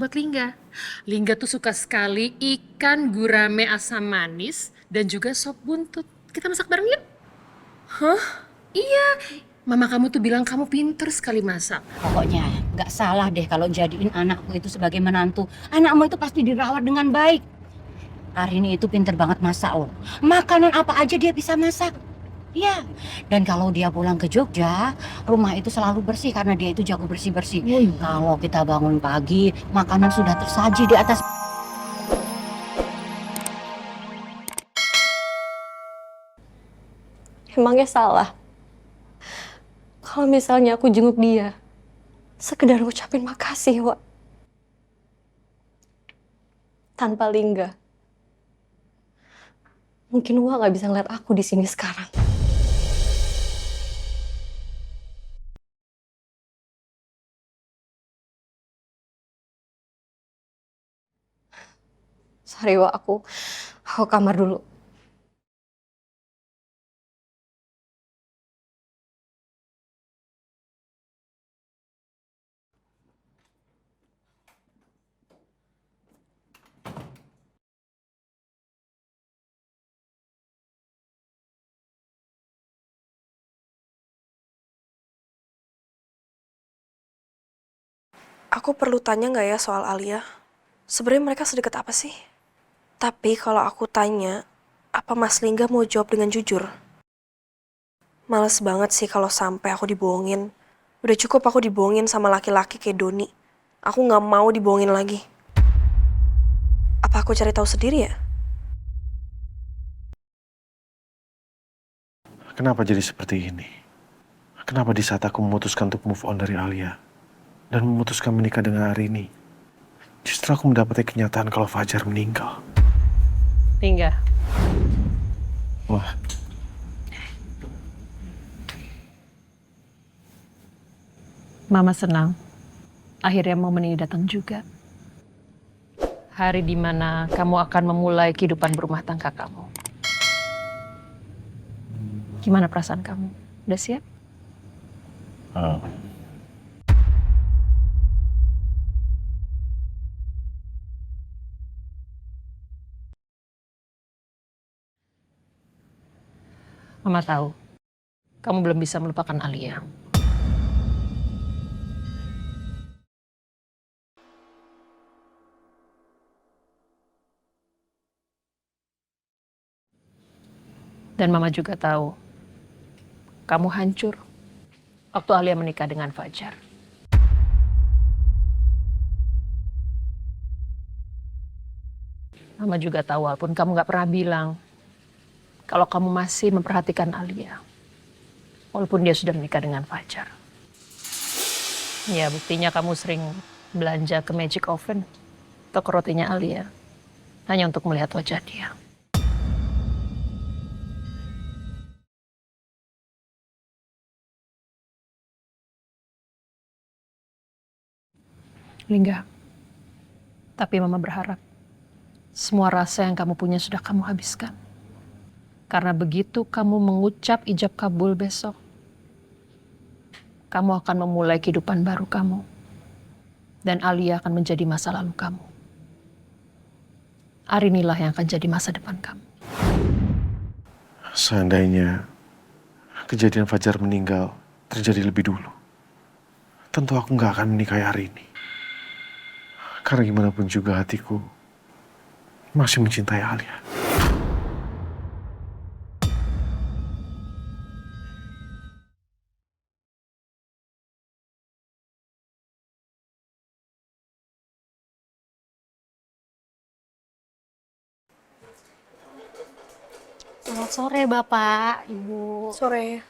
buat Lingga. Lingga tuh suka sekali ikan gurame asam manis dan juga sop buntut. Kita masak bareng yuk. Iya, mama kamu tuh bilang kamu pinter sekali masak. Pokoknya nggak salah deh kalau jadiin anakku itu sebagai menantu. Anakmu itu pasti dirawat dengan baik. Arini itu pinter banget masak loh. Makanan apa aja dia bisa masak. Iya. Dan kalau dia pulang ke Jogja, rumah itu selalu bersih karena dia itu jago bersih-bersih. Kalau kita bangun pagi, makanan sudah tersaji di atas. Emangnya salah kalau misalnya aku jenguk dia, sekedar ngucapin makasih, Wak. Tanpa Lingga, mungkin Wak nggak bisa ngeliat aku di sini sekarang. Sorry, Wak, aku kamar dulu. Aku perlu tanya nggak ya soal Alia? Sebenarnya mereka sedekat apa sih? Tapi kalau aku tanya, apa Mas Lingga mau jawab dengan jujur? Males banget sih kalau sampai aku dibohongin. Udah cukup aku dibohongin sama laki-laki kayak Doni. Aku nggak mau dibohongin lagi. Apa aku cari tahu sendiri ya? Kenapa jadi seperti ini? Kenapa di saat aku memutuskan untuk move on dari Alia dan memutuskan menikah dengan Arini, justru aku mendapati kenyataan kalau Fajar meninggal. Lingga, Wah, mama senang. Akhirnya momen ini datang juga. Hari dimana kamu akan memulai kehidupan berumah tangga kamu. Gimana perasaan kamu? Udah siap? uh, Mama tahu, kamu belum bisa melupakan Alia. Dan Mama juga tahu, kamu hancur waktu Alia menikah dengan Fajar. Mama juga tahu, walaupun kamu gak pernah bilang kalau kamu masih memperhatikan Alia, walaupun dia sudah menikah dengan Fajar. Ya, buktinya kamu sering belanja ke Magic Oven, toko rotinya Alia, hanya untuk melihat wajah dia. Lingga, tapi Mama berharap semua rasa yang kamu punya sudah kamu habiskan. Karena begitu kamu mengucap ijab kabul besok, kamu akan memulai kehidupan baru kamu. Dan Alia akan menjadi masa lalu kamu. Arinilah yang akan jadi masa depan kamu. seandainya kejadian Fajar meninggal terjadi lebih dulu, tentu aku nggak akan menikahi Arini. Karena gimana pun juga hatiku masih mencintai Alia. Selamat sore Bapak, Ibu. Sore.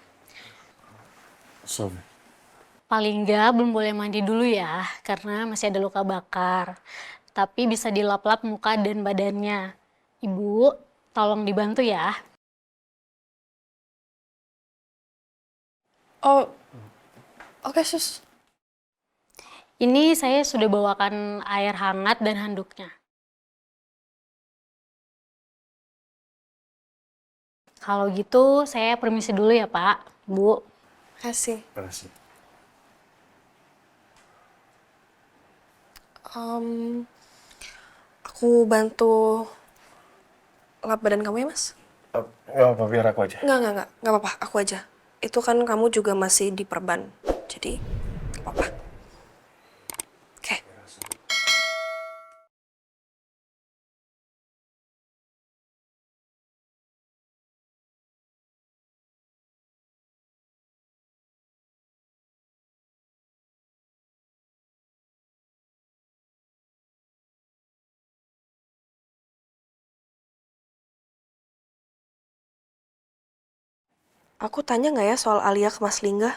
Sorry. Paling nggak belum boleh mandi dulu ya, karena masih ada luka bakar. Tapi bisa dilap-lap muka dan badannya. Ibu, tolong dibantu ya. Oh, oke sus. Ini saya sudah bawakan air hangat dan handuknya. Kalau gitu saya permisi dulu ya Pak, Bu. Kasih. Terima kasih. Em, aku bantu lap badan kamu ya, Mas? Gak apa, biar aku aja. Nggak apa-apa, aku aja. Itu kan kamu juga masih diperban, jadi nggak apa-apa. Oke. Aku tanya nggak ya soal Alia ke Mas Lingga?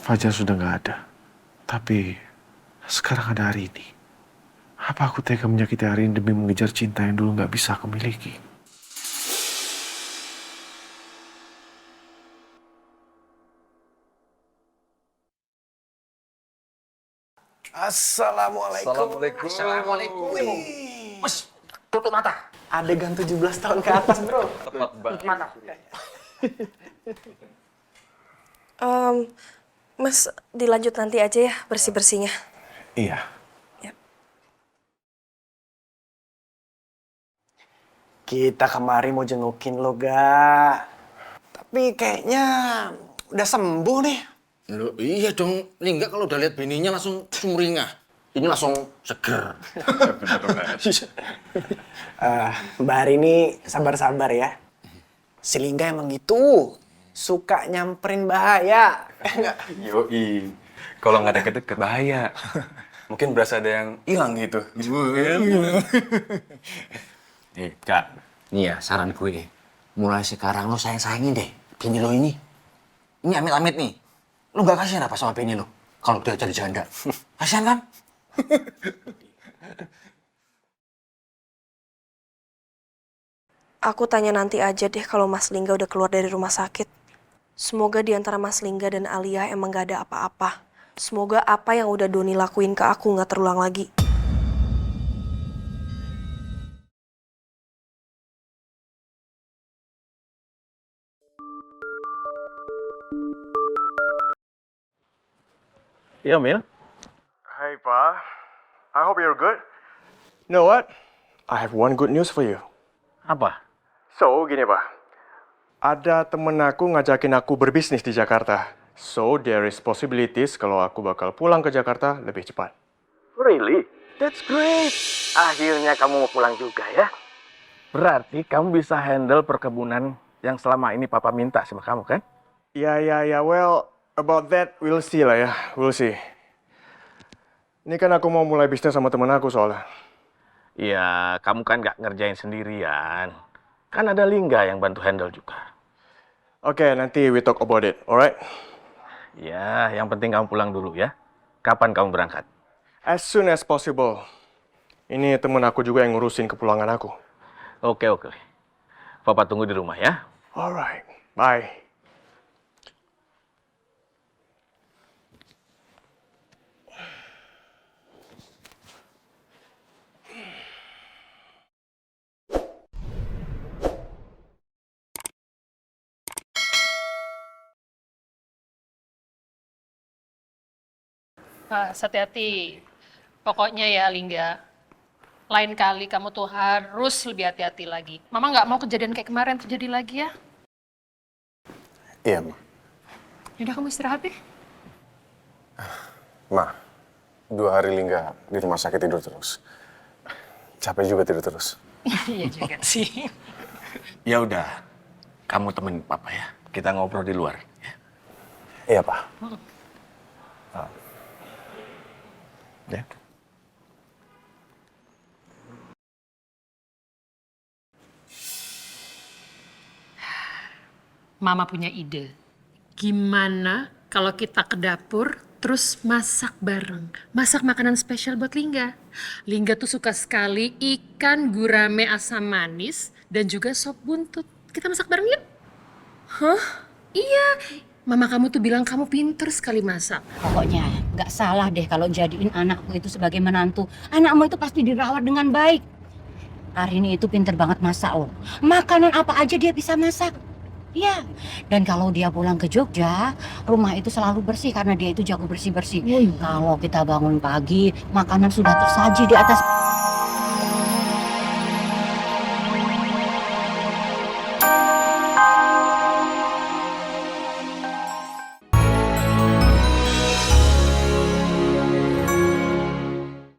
Fajar sudah nggak ada. Tapi sekarang ada hari ini. Apa aku tega menyakiti hari ini demi mengejar cinta yang dulu nggak bisa aku miliki? Assalamualaikum. Assalamualaikum. Mas, tutup mata. Adegan 17 tahun ke atas, bro. Tepat banget. Mata. Mas, dilanjut nanti aja ya bersih-bersihnya. Iya. Yap. Kita kemari mau jengukin lo, Ga. Tapi kayaknya udah sembuh nih. Loh, iya dong, Lingga kalau udah lihat bininya langsung sumringah. Ini langsung seger. Mbak Hari ini sabar-sabar ya. Si Lingga emang gitu, suka nyamperin bahaya. Enggak? Yoi, kalau nggak deket-deket bahaya. Mungkin berasa ada yang hilang gitu. Kak, nih ya saran gue. Mulai sekarang lo sayang-sayangin deh bini lo ini. Ini amit-amit nih. Lo gak kasihan apa sama bini lo? Kalau udah jadi janda. Kasihan kan? Aku tanya nanti aja deh kalau Mas Lingga udah keluar dari rumah sakit. Semoga di antara Mas Lingga dan Alia emang gak ada apa-apa. Semoga apa yang udah Doni lakuin ke aku gak terulang lagi. Iya, Mil. Hey, Pa. I hope you're good. You know what? I have one good news for you. Apa? So, gini, Pa. Ada temen aku ngajakin aku berbisnis di Jakarta. So, there is possibilities kalau aku bakal pulang ke Jakarta lebih cepat. Really? That's great. Akhirnya kamu mau pulang juga ya? Berarti kamu bisa handle perkebunan yang selama ini Papa minta sama kamu, kan? Ya. Well, about that, we'll see lah ya. We'll see. Ini kan aku mau mulai bisnis sama temen aku soalnya. Iya, kamu kan nggak ngerjain sendirian. Kan ada Lingga yang bantu handle juga. Oke, nanti we talk about it, alright? Ya, yang penting kamu pulang dulu ya. Kapan kamu berangkat? As soon as possible. Ini temen aku juga yang ngurusin kepulangan aku. Oke. Papa tunggu di rumah ya. Alright, bye. Hati-hati. Pokoknya ya, Lingga. Lain kali kamu tuh harus lebih hati-hati lagi. Mama nggak mau kejadian kayak kemarin terjadi lagi ya. Iya, Ma. Yaudah, kamu istirahat deh. Ma, 2 hari Lingga di rumah sakit tidur terus. Capek juga tidur terus. Iya juga sih. Ya udah, kamu temenin Papa ya. Kita ngobrol di luar. Ya. Iya, Pak. Ya. Mama punya ide. Gimana kalau kita ke dapur terus masak bareng? Masak makanan spesial buat Lingga. Lingga tuh suka sekali ikan gurame asam manis dan juga sop buntut. Kita masak bareng yuk? Hah? Iya. Mama kamu tuh bilang kamu pinter sekali masak. Pokoknya nggak salah deh kalau jadiin anakku itu sebagai menantu. Anakmu itu pasti dirawat dengan baik. Arini itu pinter banget masak loh. Makanan apa aja dia bisa masak. Iya. Dan kalau dia pulang ke Jogja, rumah itu selalu bersih karena dia itu jago bersih-bersih. Kalau kita bangun pagi, makanan sudah tersaji di atas